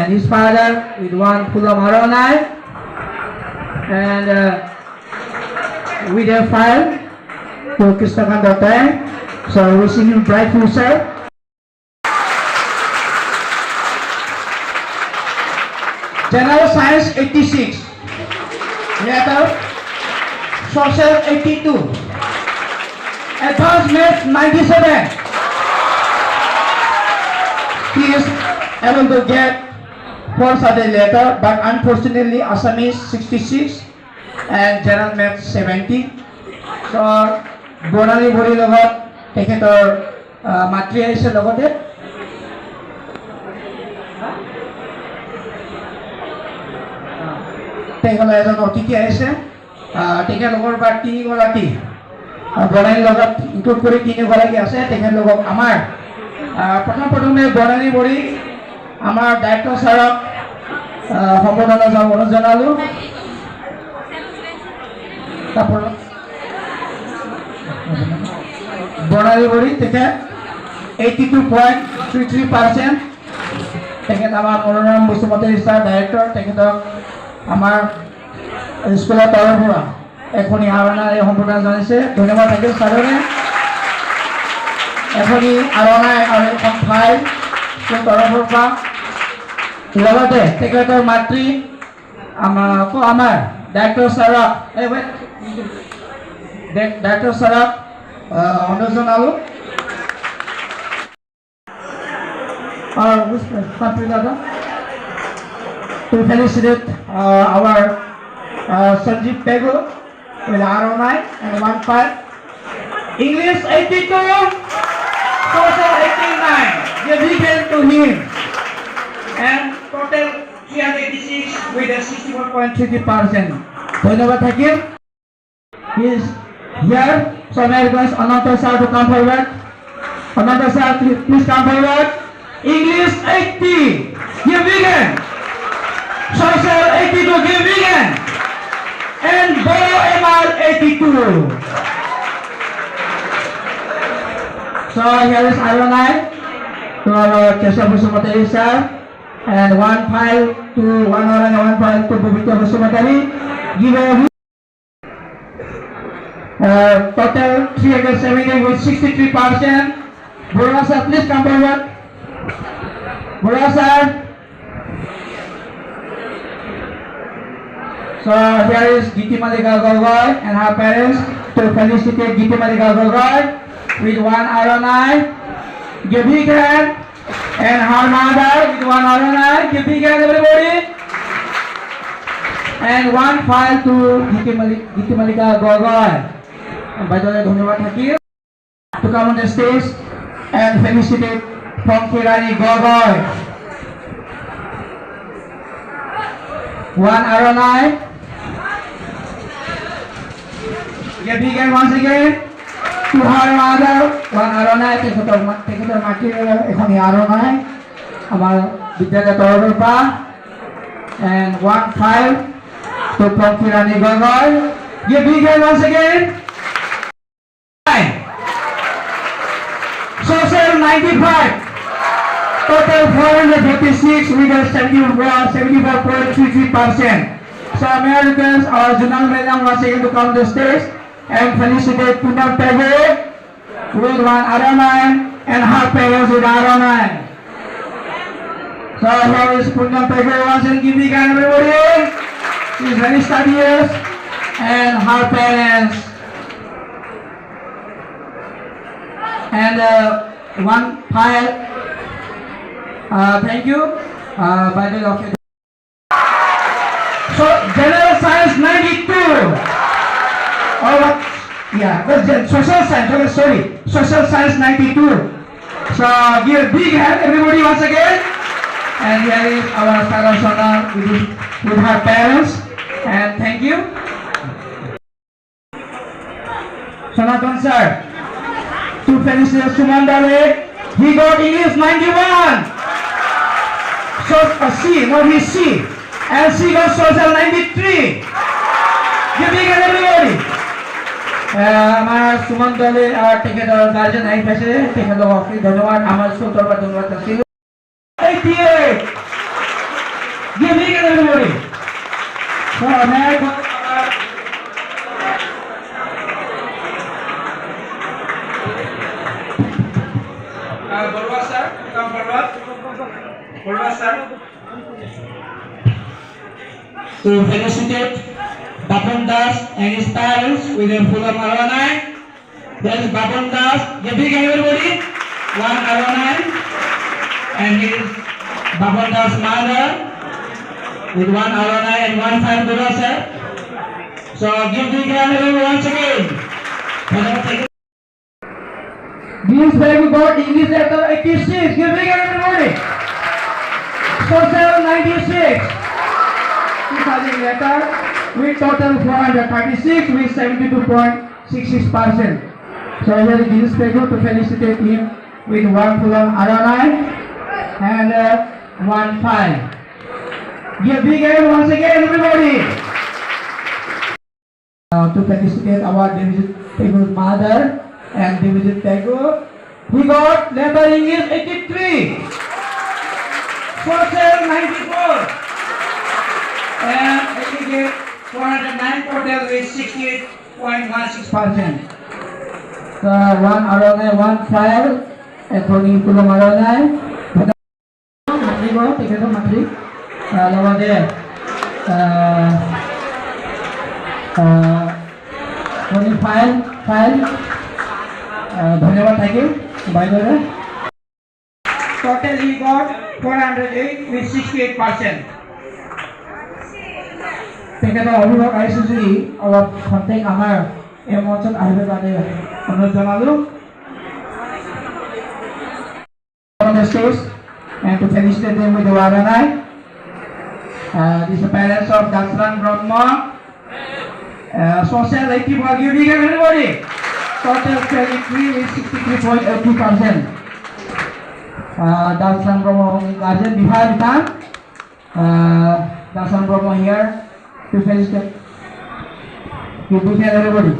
and his father with one full of Aronai, and with a file to Kristakan Doteng. So wishing him bright future. General Science 86, Letter Social 82, Advanced Math 97. He is able to get 4 subject letter, but unfortunately Assamese 66 and General Math 70. So Bonali Bori logot teketor matri aise logote তেখেতৰ এজন অতিথি আহিছে তেখেতলোকৰ পৰা 3 গৰাকী বনানী লগত include কৰি 3 গৰাকী আছে তেখেতলোকক আমাৰ প্ৰথমে বনানী বৰি আমাৰ ডাইৰেক্টৰ ছাৰক সম্বোধনা জনালো তারপর বনানী বৰি তেখেত 82.33% তেখেত আমাৰ মনোৰম বসুমতী ছাৰ ডাইৰেক্টৰ তেখেতক আমার স্কুলের তরফরা এখনই আরনার এই সম্বোধনা জানিছে ধন্যবাদ থাকিল স্যাররে এখনই আরনায় আর এখন ফাইল তরফর পৰা লগতে তেখেতৰ মাতৃ আমার ডাইরেক্টর স্যারক ডাইরেক্টর স্যারক অনুরোধ জনালো আর দাদা to felicitate our Sanjeev Pego with ROI and 1.5. English 82, Social 89. Give weekend to him. And total 386 with a 64.30%. Dhanyabad Thakil. He is here. So may I request Ananta sir to come forward. Ananta sir, please come forward. English 80. Give weekend. Social 82, give vegan, and Bathou MR 82. So here is ROI to our Keshav Basumatari sir, and 1 file to 1 hour and 1 file to Bubita Basumatari. Give a total 370 with 63%. Bwrai sir, please come forward. Bwrai sir. So here is Giti Malika Gogoi and her parents to felicitate Giti Malika Gogoi with 1 ROI. Give big hand. And her mother with 1 ROI. Give big hand everybody. And 1 file to Giti Malika Gogoi. And by the way, Dhanyabad Thakil to come on the stage and felicitate Pongki Rani Gogoi. 1 ROI. Give big hand once again to her mother. 1 ROI. তেখেতৰ মাতৃ এখন ROI আমাৰ বিদ্যালয়ৰ তৰফৰ পৰা and 1 file to Pongki Rani Gogoi. Give big hand once again. Social 95. Total 456 with a 74.33%. So Americans or Junal Madam once again to come to the stage and felicitate Punam Pego with 1 ROI and her parents with ROI. So here is Punam Pego once again give big hand everybody. She is very studious and her parents. And 1 file. Thank you. By the way, so General Science 92. Or what? Yeah, that's Social Science. Okay, sorry, Social Science 92. So give a big hand everybody once again. And here is our Sarasana with her parents. And thank you. Sanatan sir. To felicitate Sumandale, he got English 91. So C, not his C, and C got Social 93. Give big hand everybody. আমার Sumandale teketor guardian ahi paise tekelok dhanyabad amar sotor ba dhanyabad asil 88 Give big hand everybody. So now Bwrai sir, come forward. Bwrai sir. To felicitate Bathou and his parents with a full of Hwdwng. There is Bathou. Give big hand everybody. One Hwdwng. And his Bathou's mother with one Hwdwng and one fine Bwrai sir. So give big hand everybody once again. This very got English letter 86. Give big hand everybody. Social 96. 2000 letter with total 436 with 72.66%. So here is this paper to felicitate him with one full of Hwdwng and one fine. Give big hand once again everybody. To felicitate our Dibijon Tegu's mother and Dibijon Tegu. He got letter English 83, social 94, and aggregate 409 total with 68.16%. So one Hwdwng, one file, according to the Hwdwng. Matri ko, tingnan mo matri. Lawa de. Only file. धन्यवाद, thank you. Bye bye. Total he got 408 with 68%. তেখেতৰ অভিভাৱক আইসুজি অলপ খন্তেক আমাৰ এই মঞ্চত আহিব কাৰণে অনুৰোধ জনালো। On the stage and to felicitate them with the Hwdwng. These are parents of Dasran Brahma. Social 84. Give big hand everybody. Total 23 with 63.80%. Dasran Brahma guardian Bihar Bitan. Dasran Brahma here to felicitate. Give big hand everybody.